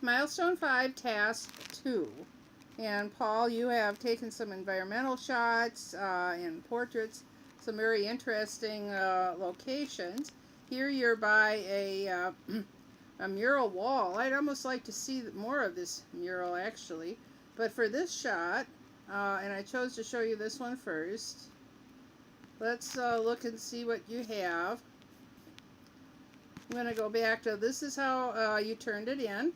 Milestone 5, Task 2. And Paul, you have taken some environmental shots and portraits, some very interesting locations. Here you're by a mural wall. I'd almost like to see more of this mural actually. But for this shot, and I chose to show you this one first, let's look and see what you have. I'm going to go back to, this is how you turned it in,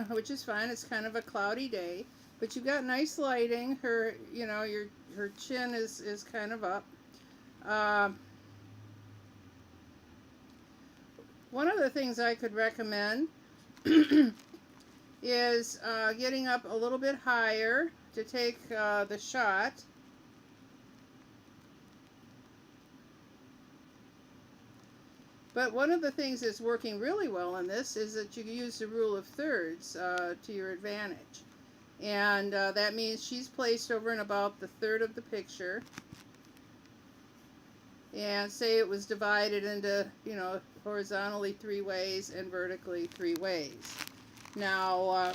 which is fine. It's kind of a cloudy day, but you've got nice lighting. Her, you know, her chin is kind of up. One of the things I could recommend is getting up a little bit higher to take the shot. But one of the things that's working really well in this is that you use the rule of thirds to your advantage. And that means she's placed over and about the third of the picture. And say it was divided into, you know, horizontally 3 ways and vertically 3 ways. Now,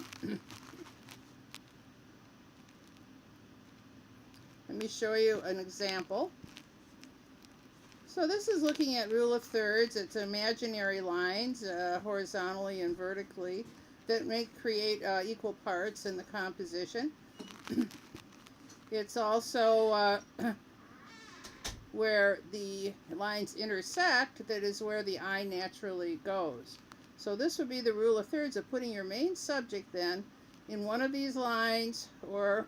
let me show you an example. So this is looking at rule of thirds. It's imaginary lines, horizontally and vertically, that create equal parts in the composition. It's also where the lines intersect, that is where the eye naturally goes. So this would be the rule of thirds of putting your main subject then in one of these lines, or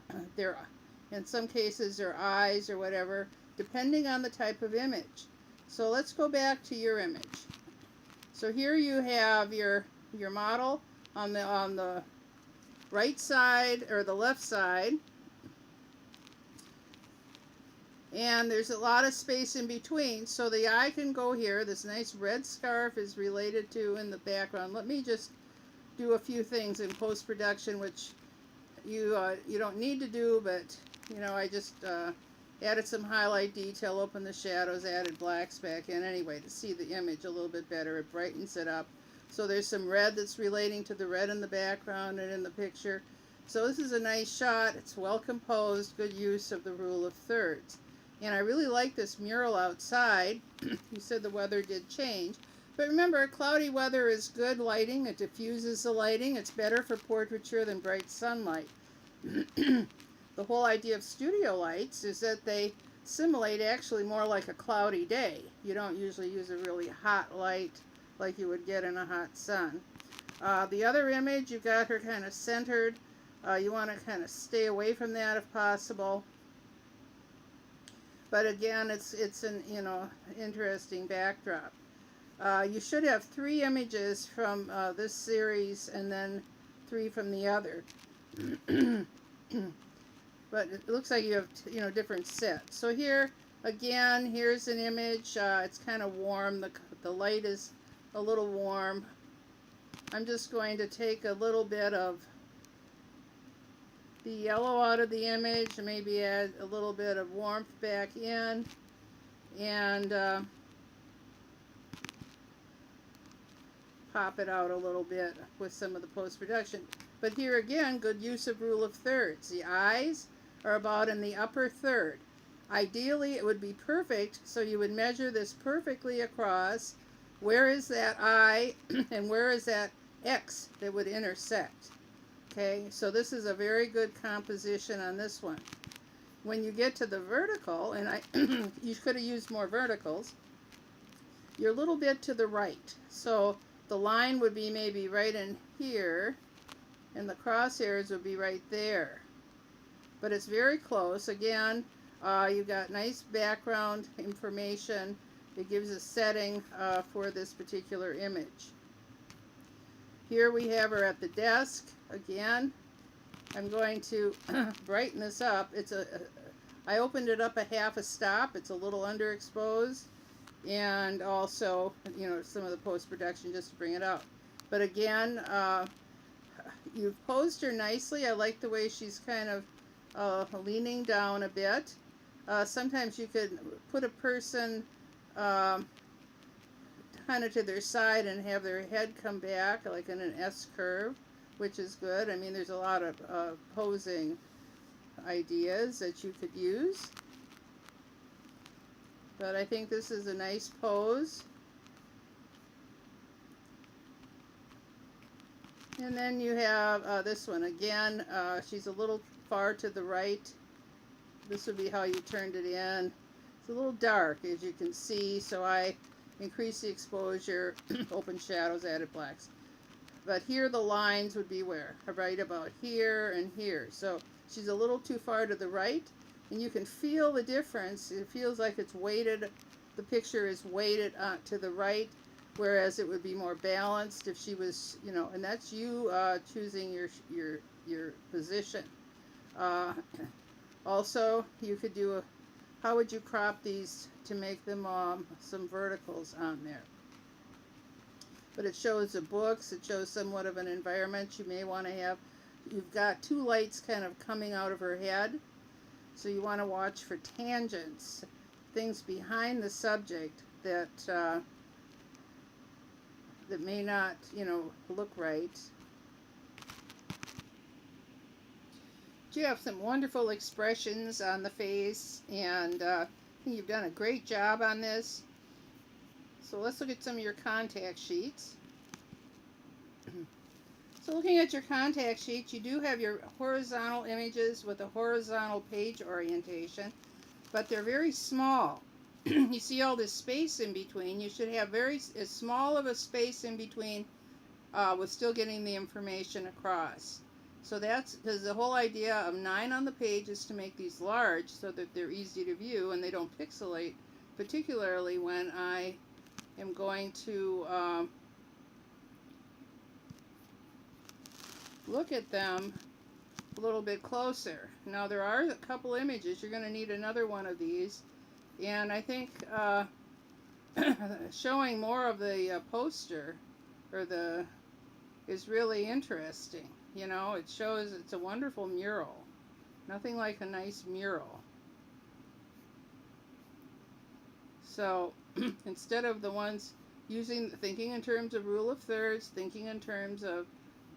in some cases their eyes or whatever, depending on the type of image. So let's go back to your image. So here you have your model on the right side or the left side, and there's a lot of space in between, so the eye can go here. This nice red scarf is related to in the background. Let me just do a few things in post-production which you don't need to do, but you know, I just added some highlight detail, opened the shadows, added blacks back in anyway to see the image a little bit better. It brightens it up. So there's some red that's relating to the red in the background and in the picture. So this is a nice shot. It's well composed, good use of the rule of thirds. And I really like this mural outside. You said the weather did change. But remember, cloudy weather is good lighting. It diffuses the lighting. It's better for portraiture than bright sunlight. The whole idea of studio lights is that they simulate actually more like a cloudy day. You don't usually use a really hot light like you would get in a hot sun. The other image, you've got her kind of centered. You want to kind of stay away from that if possible. But again, it's an, you know, interesting backdrop. You should have 3 images from this series and then 3 from the other. But it looks like you have, you know, different sets. So here, again, here's an image. It's kind of warm. The light is a little warm. I'm just going to take a little bit of the yellow out of the image and maybe add a little bit of warmth back in. And pop it out a little bit with some of the post-production. But here again, good use of rule of thirds. The eyes are about in the upper third. Ideally, it would be perfect, so you would measure this perfectly across. Where is that eye and where is that X that would intersect? Okay, so this is a very good composition on this one. When you get to the vertical, and you could have used more verticals, you're a little bit to the right. So the line would be maybe right in here, and the crosshairs would be right there. But it's very close. Again, you've got nice background information. It gives a setting for this particular image. Here we have her at the desk. Again, I'm going to brighten this up. I opened it up a half a stop. It's a little underexposed, and also, you know, some of the post-production just to bring it out. But again, you've posed her nicely. I like the way she's kind of leaning down a bit. Sometimes you could put a person kind of to their side and have their head come back like in an S curve. which is good. I mean, there's a lot of posing ideas that you could use. But I think this is a nice pose. And then you have this one. Again, she's a little far to the right. This would be how you turned it in. It's a little dark, as you can see, so I increased the exposure, open shadows, added blacks. But here the lines would be where? Right about here and here. So she's a little too far to the right, and you can feel the difference. It feels like it's weighted, the picture is weighted to the right, whereas it would be more balanced if she was, you know, and that's you choosing your position. Also, you could do a, how would you crop these to make them some verticals on there? But it shows the books, it shows somewhat of an environment you may want to have. You've got two lights kind of coming out of her head, so you want to watch for tangents, things behind the subject that that may not, you know, look right. You have some wonderful expressions on the face, and I think you've done a great job on this. So let's look at some of your contact sheets. So looking at your contact sheets, you do have your horizontal images with a horizontal page orientation, but they're very small. You see all this space in between. You should have as small of a space in between with still getting the information across. So that's because the whole idea of 9 on the page is to make these large so that they're easy to view and they don't pixelate, particularly when I am going to look at them a little bit closer. Now there are a couple images. You're going to need another one of these, and I think showing more of the poster or the is really interesting. You know, it shows it's a wonderful mural. Nothing like a nice mural. So instead of the ones thinking in terms of rule of thirds, thinking in terms of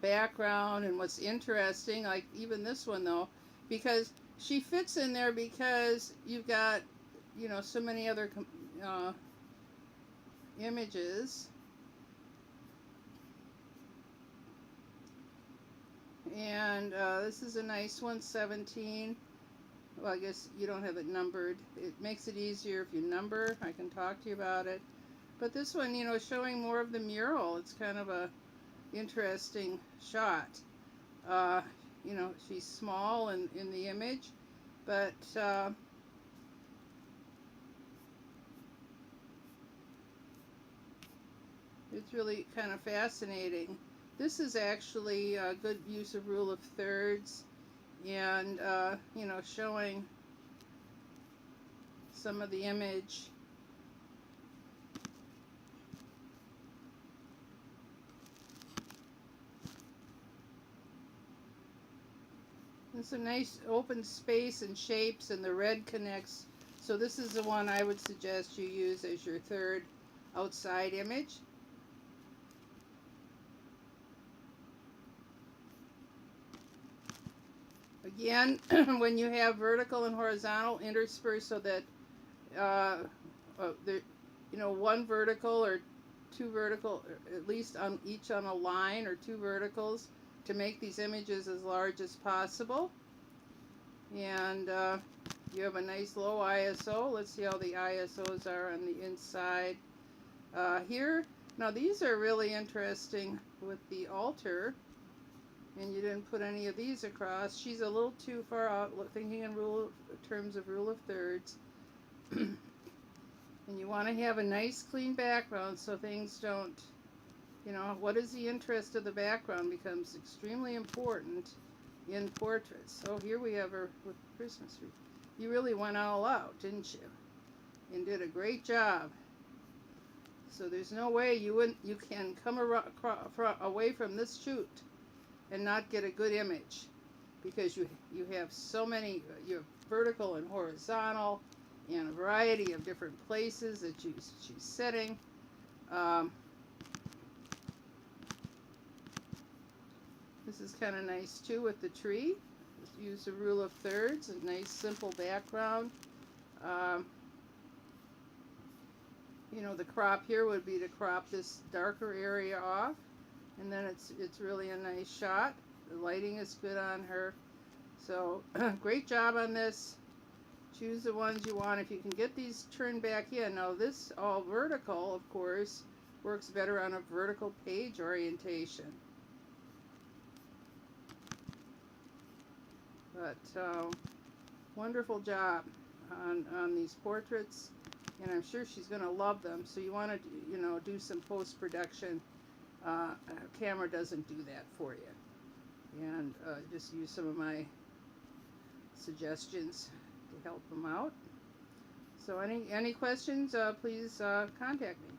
background and what's interesting, like even this one though, because she fits in there because you've got, you know, so many other images. And this is a nice one, 17. Well, I guess you don't have it numbered. It makes it easier if you number. I can talk to you about it. But this one, you know, showing more of the mural. It's kind of a interesting shot. You know, she's small in the image, but it's really kind of fascinating. This is actually a good use of rule of thirds, and you know, showing some of the image. It's a nice open space and shapes, and the red connects. So this is the one I would suggest you use as your third outside image. Again, when you have vertical and horizontal interspersed, so that there, you know, one vertical or two vertical, at least on each on a line, or two verticals, to make these images as large as possible. And you have a nice low ISO. Let's see how the ISOs are on the inside here. Now these are really interesting with the altar, and you didn't put any of these across. She's a little too far out, thinking in terms of rule of thirds. And you want to have a nice clean background so things don't, you know, what is the interest of the background becomes extremely important in portraits. So here we have her with Christmas tree. You really went all out, didn't you? And did a great job. So there's no way you can come away from this shoot and not get a good image, because you have so many, you have vertical and horizontal and a variety of different places that she's sitting. This is kind of nice too with the tree. Just use the rule of thirds, a nice simple background. Um, you know, the crop here would be to crop this darker area off, and then it's really a nice shot. The lighting is good on her. So great job on this. Choose the ones you want. If you can get these turned back in. Now this all vertical, of course, works better on a vertical page orientation. But wonderful job on these portraits, and I'm sure she's going to love them. So you want to, you know, do some post-production. Camera doesn't do that for you. And just use some of my suggestions to help them out. So any questions, please contact me.